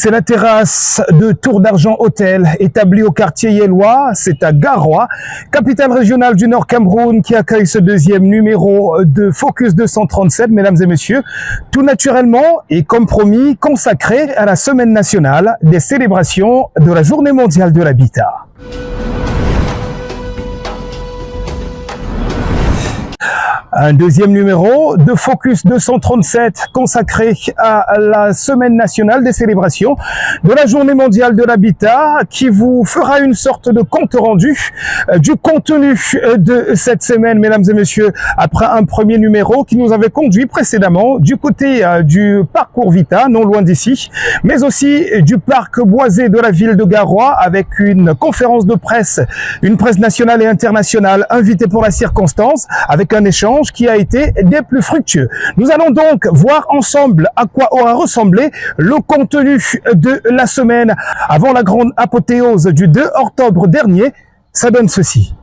C'est la terrasse de Tour d'Argent Hôtel, établie au quartier Yellois. C'est à Garoua, capitale régionale du Nord Cameroun, qui accueille ce deuxième numéro de Focus 237, mesdames et messieurs. Tout naturellement et comme promis, consacré à la semaine nationale des célébrations de la Journée mondiale de l'habitat. Un deuxième numéro de Focus 237 consacré à la semaine nationale des célébrations de la Journée mondiale de l'habitat, qui vous fera une sorte de compte rendu du contenu de cette semaine, mesdames et messieurs, après un premier numéro qui nous avait conduit précédemment du côté du parcours Vita, non loin d'ici, mais aussi du parc boisé de la ville de Garoua, avec une conférence de presse, une presse nationale et internationale invitée pour la circonstance, avec un échange qui a été des plus fructueux. Nous allons donc voir ensemble à quoi aura ressemblé le contenu de la semaine avant la grande apothéose du 2 octobre dernier. Ça donne ceci.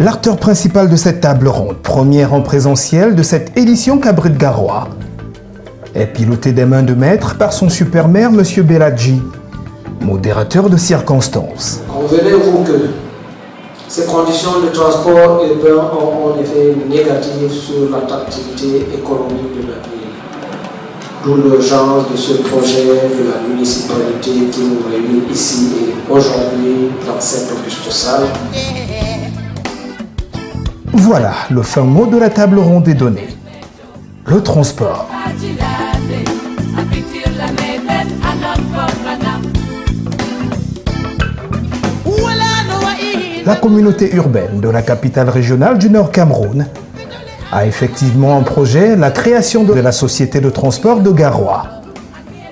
L'acteur principal de cette table ronde, première en présentiel de cette édition Cabrit Garoua, est piloté des mains de maître par son super-maire, M. Beladji, modérateur de circonstances. Convenez-vous que ces conditions de transport urbain ont en effet négatives sur l'attractivité économique de la ville. D'où l'urgence de ce projet de la municipalité qui nous réunit ici et aujourd'hui dans cette auguste salle. Voilà, le fin mot de la table ronde est donné. Le transport. La communauté urbaine de la capitale régionale du Nord Cameroun a effectivement en projet la création de la société de transport de Garoua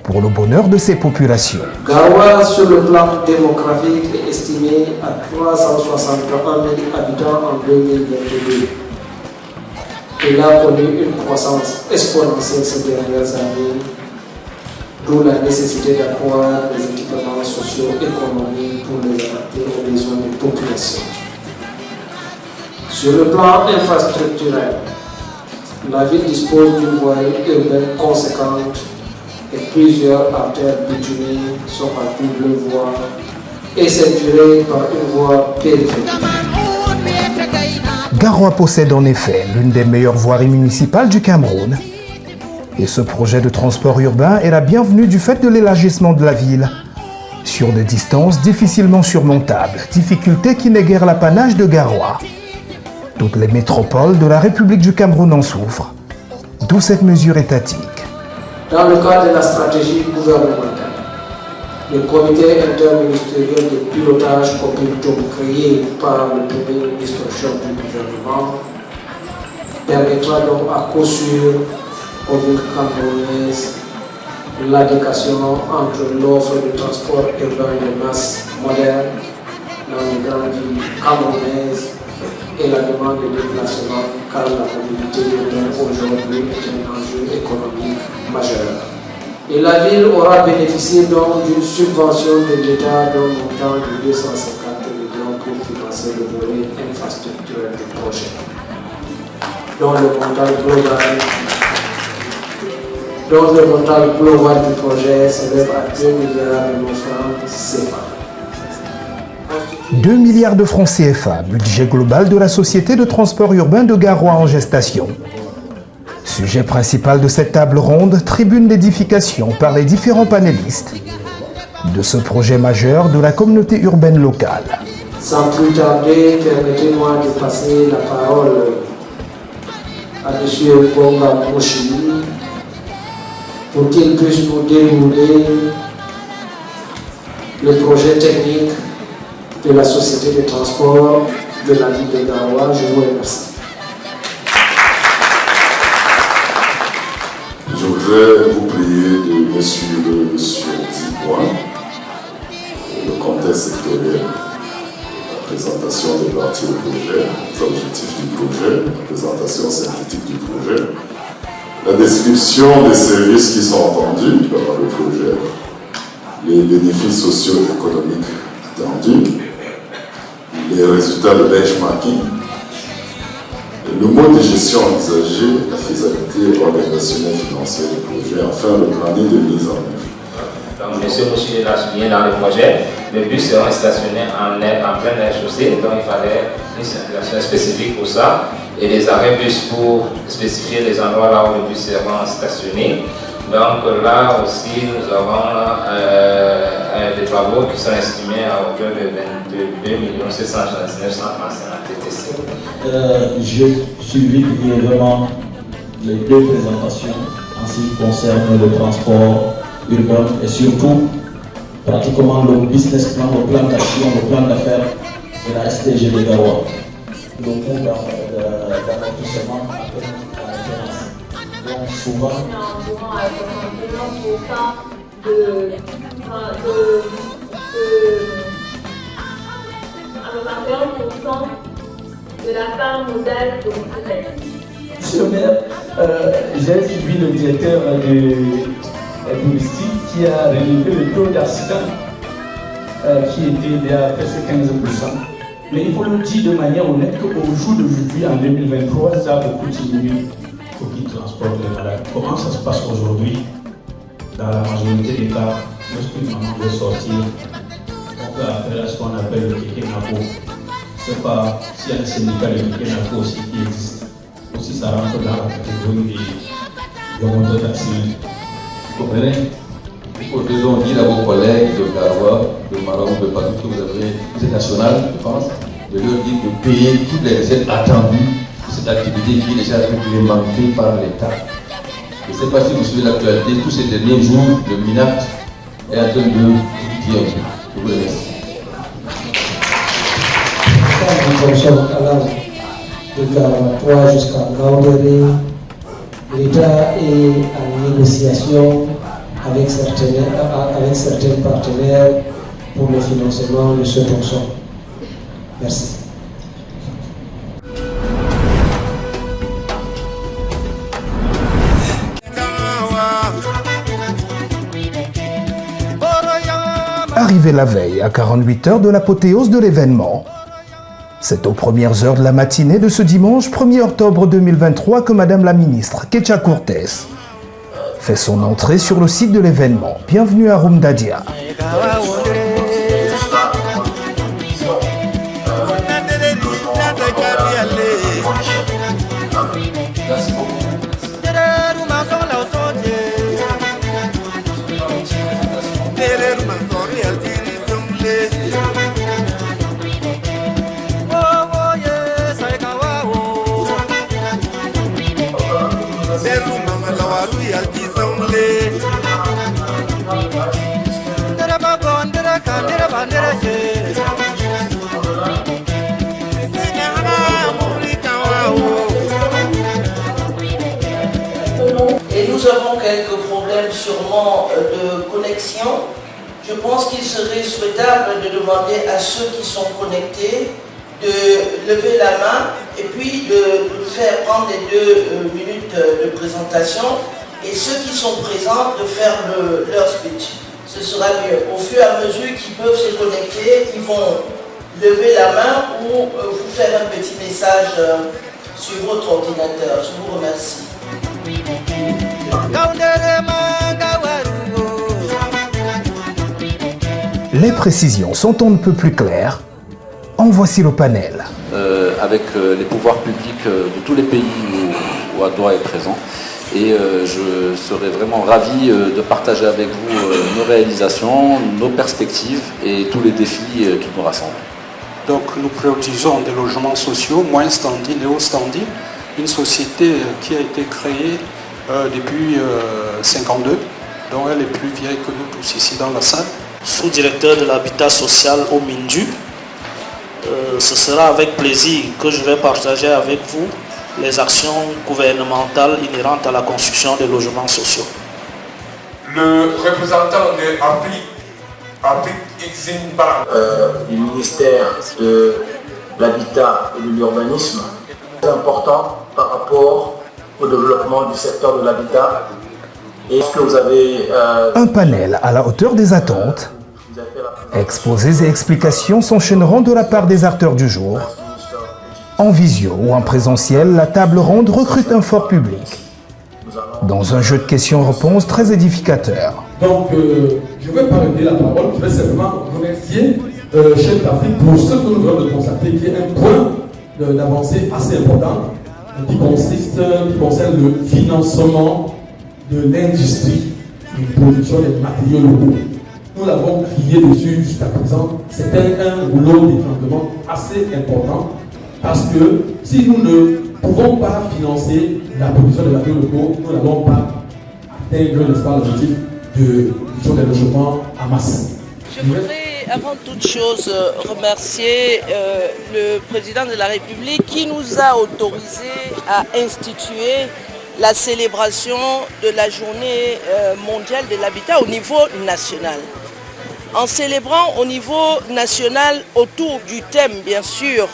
pour le bonheur de ses populations. Garoua, sur le plan démographique, est estimé à 361 000 habitants en 2022. Il a connu une croissance exponentielle ces dernières années, d'où la nécessité d'accroître les équipements socio-économiques pour les adapter aux besoins des populations. Sur le plan infrastructurel, la ville dispose d'une voirie urbaine conséquente et plusieurs artères bituminées sont à double voie et ceinturées par une voie périphérique. Garoua possède en effet l'une des meilleures voiries municipales du Cameroun. Et ce projet de transport urbain est la bienvenue du fait de l'élargissement de la ville sur des distances difficilement surmontables, difficulté qui n'est guère l'apanage de Garoua. Toutes les métropoles de la République du Cameroun en souffrent, d'où cette mesure étatique. Dans le cadre de la stratégie gouvernementale, le comité interministériel de pilotage Copiltom créé par le premier ministre chef du gouvernement permettra donc à coup sûr aux villes camerounaises l'adéquation entre l'offre de transport urbain de masse moderne dans les grandes villes camerounaises et la demande de déplacement, car la mobilité urbaine aujourd'hui est un enjeu économique majeur. Et la ville aura bénéficié donc d'une subvention de l'État d'un montant de 250 millions pour financer le volet infrastructurel du projet, dont le montant global du projet s'élève à 2 milliards de francs CFA. 2 milliards de francs CFA, budget global de la société de transport urbain de Garoua en gestation. Sujet principal de cette table ronde, tribune d'édification par les différents panélistes de ce projet majeur de la communauté urbaine locale. Sans plus tarder, permettez-moi de passer la parole à M. Bonga Mouchi pour qu'il puisse nous dérouler le projet technique de la société de transport de la ville de Garoua. Je vous remercie. Je voudrais vous prier de me suivre sur 10 points. Le contexte sectoriel, la présentation des parties au projet, les objectifs du projet, la présentation synthétique du projet, la description des services qui sont entendus par le projet, les bénéfices socio-économiques attendus, les résultats de benchmarking, le mode de gestion envisagé, la faisabilité organisationnelle financière du projet, enfin le planning de mise en œuvre. Donc, M. Mouchine l'a souligné dans le projet, le bus sera stationné en plein air chaussée, donc il fallait une circulation spécifique pour ça, et les arrêts bus pour spécifier les endroits là où le bus sera stationné. Donc là aussi, nous avons des travaux qui sont estimés à hauteur de 22 739 TTC. J'ai suivi vraiment les deux présentations en ce qui concerne le transport urbain et surtout pratiquement le business plan, le plan d'action, le plan d'affaires de la STG de Garoua. Le coût d'amortissement après la référence. Donc souvent, de la part modale de l'Internet. Monsieur le maire, j'ai suivi le directeur de touristique qui a relevé le taux d'accident qui était à presque 15%. Mais il faut le dire de manière honnête qu'au jour d'aujourd'hui, en 2023, ça a beaucoup diminué pour qui transporte les malades. Comment ça se passe aujourd'hui? Dans la majorité des cas, lorsqu'une maman veut sortir, on fait appel à ce qu'on appelle le kéké napo. Je ne sais pas s'il y a un syndicat de kéké napo aussi qui existe. Aussi, ça rentre dans la catégorie des monteurs d'accident. Vous comprenez? Ils ont dit à vos collègues de Garoua, de Maroc, de partout que vous êtes national, je pense, de leur dire de payer toutes les recettes attendues de cette activité qui est déjà réglementée par l'État. Je ne sais pas si vous suivez l'actualité, tous ces derniers jours, le MINACT est en train de dire. Je vous remercie. Nous sommes allant de Garoua jusqu'à Gaoudéré. L'État est en négociation avec certains partenaires pour le financement de ce tronçon. Merci. Arrivé la veille à 48 heures de l'apothéose de l'événement. C'est aux premières heures de la matinée de ce dimanche 1er octobre 2023 que Madame la ministre Ketia Cortés fait son entrée sur le site de l'événement. Bienvenue à Rumdadia. Et nous avons quelques problèmes sûrement de connexion. Je pense qu'il serait souhaitable de demander à ceux qui sont connectés de lever la main et puis de faire prendre les 2 minutes de présentation et ceux qui sont présents de faire leur speech. Ce sera mieux. Au fur et à mesure qu'ils peuvent se connecter, ils vont lever la main ou vous faire un petit message sur votre ordinateur. Je vous remercie. Les précisions sont on ne peut plus claires. En voici le panel. Avec les pouvoirs publics de tous les pays où ADOA est présent. Et je serais vraiment ravi de partager avec vous nos réalisations, nos perspectives et tous les défis qui nous rassemblent. Donc nous prioritisons des logements sociaux, moins standing, néo-standing, une société qui a été créée depuis 1952, dont elle est plus vieille que nous tous ici dans la salle. Sous-directeur de l'habitat social au Mindu. Ce sera avec plaisir que je vais partager avec vous les actions gouvernementales inhérentes à la construction des logements sociaux. Le représentant de Apri Eximba du ministère de l'Habitat et de l'Urbanisme, c'est important par rapport au développement du secteur de l'habitat. Et ce que vous avez... Un panel à la hauteur des attentes. Vous avez fait la Exposés et explications s'enchaîneront de la part des acteurs du jour. En visio ou en présentiel, la table ronde recrute un fort public. Dans un jeu de questions-réponses très édificateur. Donc, je ne vais pas donner la parole, je vais simplement remercier chef d'Afrique pour ce que nous venons de constater, qui est un point d'avancée assez important, qui concerne le financement de l'industrie et de production des matériaux locaux. Nous l'avons crié dessus jusqu'à présent, c'est un boulot d'étranglement assez important, parce que si nous ne pouvons pas financer la production des matériaux locaux, nous n'allons pas atteindre, n'est-ce pas, l'objectif de des logements en masse. Je voudrais avant toute chose remercier le président de la République qui nous a autorisé à instituer la célébration de la journée mondiale de l'habitat au niveau national. En célébrant au niveau national autour du thème, bien sûr,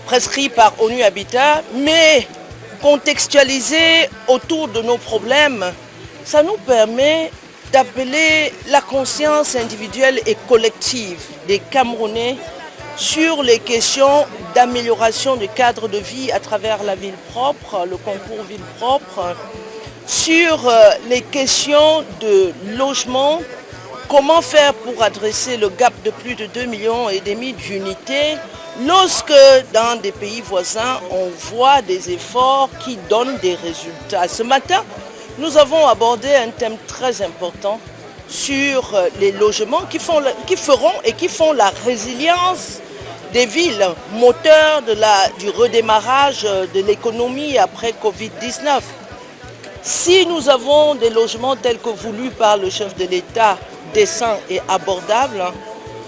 prescrit par ONU Habitat, mais contextualisé autour de nos problèmes, ça nous permet d'appeler la conscience individuelle et collective des Camerounais sur les questions d'amélioration du cadre de vie à travers la ville propre, le concours ville propre, sur les questions de logement, comment faire pour adresser le gap de plus de 2,5 millions d'unités lorsque dans des pays voisins on voit des efforts qui donnent des résultats. Ce matin, nous avons abordé un thème très important sur les logements qui feront et qui font la résilience des villes, moteurs du redémarrage de l'économie après Covid-19. Si nous avons des logements tels que voulus par le chef de l'État, décents et abordables,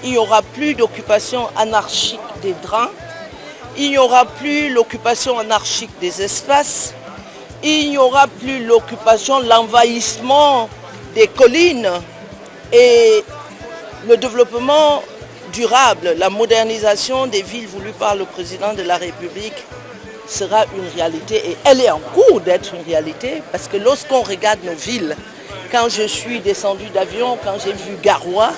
il n'y aura plus d'occupation anarchique des drains, il n'y aura plus l'occupation anarchique des espaces, il n'y aura plus l'occupation, l'envahissement des collines et le développement durable, la modernisation des villes voulues par le président de la République sera une réalité et elle est en cours d'être une réalité parce que lorsqu'on regarde nos villes, quand je suis descendu d'avion, quand j'ai vu Garoua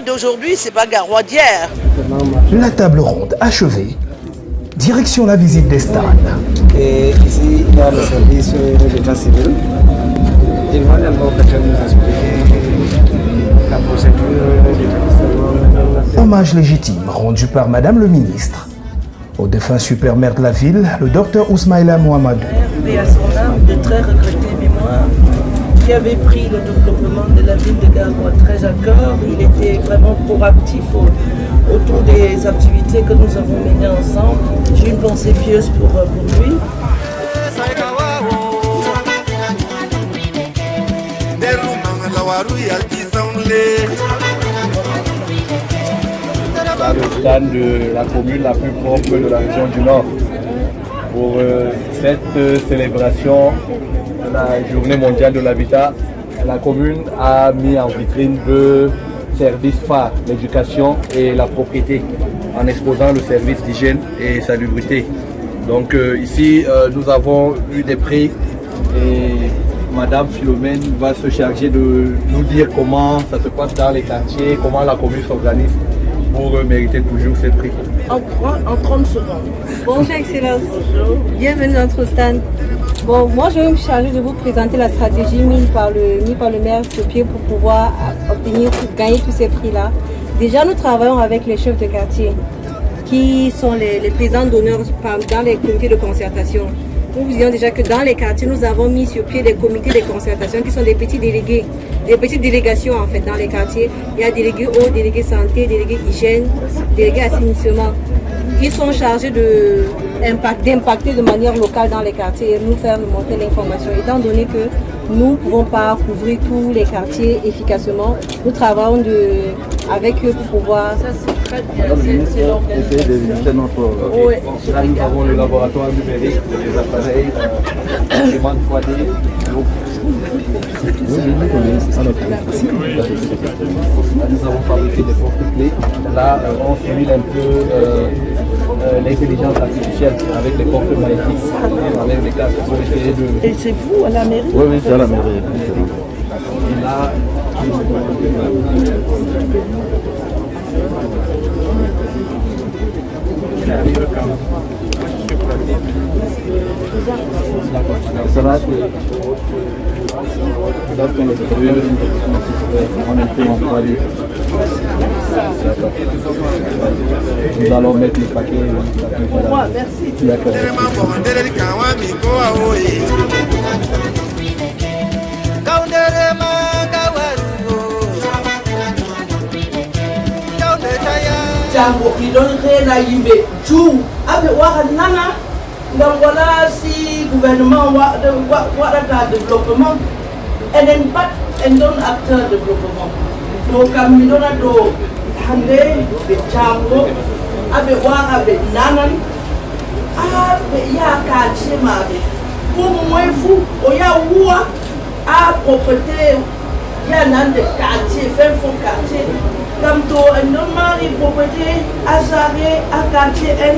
d'aujourd'hui, c'est pas Garoua d'hier. La table ronde achevée. Direction la visite des stades. Et ici, il y a le service d'état civil. Ils vont d'abord peut-être nous expliquer la procédure d'établissement. Hommage légitime rendu par Madame le ministre au défunt super-maire de la ville, le docteur Ousmaïla Mohamedou. Et à son âme de très regrettée mémoire, qui avait pris le développement de la ville de Garoua très à cœur. Il était vraiment proactif autour des activités que nous avons menées ensemble. J'ai une pensée pieuse pour lui. Dans le stade de la commune la plus propre de la région du Nord pour cette célébration de la journée mondiale de l'habitat. La commune a mis en vitrine deux services phares, l'éducation et la propriété, en exposant le service d'hygiène et salubrité. Donc ici, nous avons eu des prix et Madame Philomène va se charger de nous dire comment ça se passe dans les quartiers, comment la commune s'organise pour mériter toujours ces prix. En 30 secondes. Bonjour Excellence. Bonjour. Bienvenue dans notre stand. Bon, moi je vais me charger de vous présenter la stratégie mise par le maire sur pied pour pouvoir gagner tous ces prix-là. Déjà, nous travaillons avec les chefs de quartier qui sont les présidents d'honneur dans les comités de concertation. Nous vous disons déjà que dans les quartiers, nous avons mis sur pied des comités de concertation qui sont des petits délégués, des petites délégations en fait dans les quartiers. Il y a délégués eau, délégués santé, délégués hygiène, délégués assainissement. Ils sont chargés d'impacter de manière locale dans les quartiers et nous faire monter l'information. Étant donné que nous ne pouvons pas couvrir tous les quartiers efficacement, nous travaillons avec eux pour pouvoir... Ça, c'est très bien. Essayez de visiter notre... Oui. Là, nous avons le laboratoire numérique, les appareils, imprimante 3D. Là, nous avons fabriqué des porte-clés. Là, on simule un peu l'intelligence artificielle avec les portes magnétiques, avec les cartes pour essayer de... Et c'est vous à la mairie? Oui, c'est à la mairie. Et là, Nous allons mettre le paquet. Merci. D'accord. Jango idonre na yimbe tu abe waka nana ngam si gouvernement waɗata développement enen pat en ɗon acteur développement to kam mi ɗona ɗo hande ɓe jango aɓe waka ɓe nanan ɓe yaha quartier maɓe pour moyen fou o ya wuwa a propreté ya nande quartier fen fo quartier kam to en ɗon mari propreté a sare a quartier en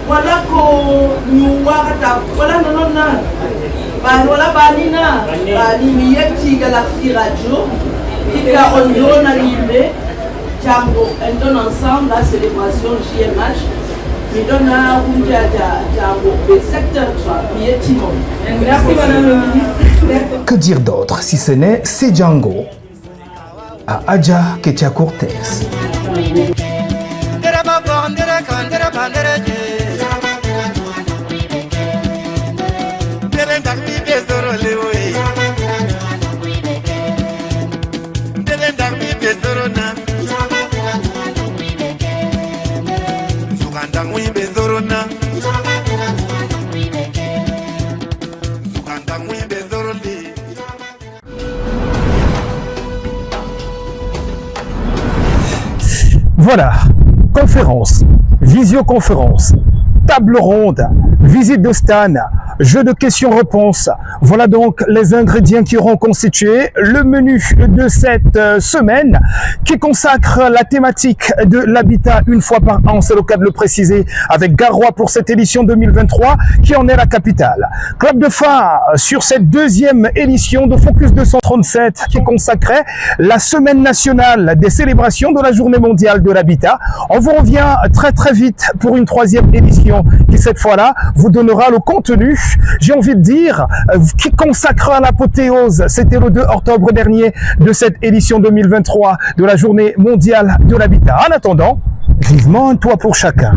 wala ko ñu wakata wala nonon na wala bani na bani mi yetti Galaxy Radio kika on yona yimɓe jango en ɗon ensemble la célébration JMH mi ɗona hundeaja jango ɓe secteur 3 mi yettimo. Merci madame le ministre. Que dire d'autre si ce n'est c'est Django à Adja Ketia Cortez. Voilà, conférence, visioconférence, table ronde, visite de stand, jeu de questions-réponses. Voilà donc les ingrédients qui auront constitué le menu de cette semaine qui consacre la thématique de l'habitat une fois par an, c'est le cas de le préciser, avec Garoua pour cette édition 2023 qui en est la capitale. Clap de fin sur cette deuxième édition de Focus 237 qui consacrait la semaine nationale des célébrations de la journée mondiale de l'habitat. On vous revient très très vite pour une troisième édition qui cette fois-là vous donnera le contenu, j'ai envie de dire, qui consacrera l'apothéose, c'était le 2 octobre dernier, de cette édition 2023 de la journée mondiale de l'habitat. En attendant, vivement un toit pour chacun.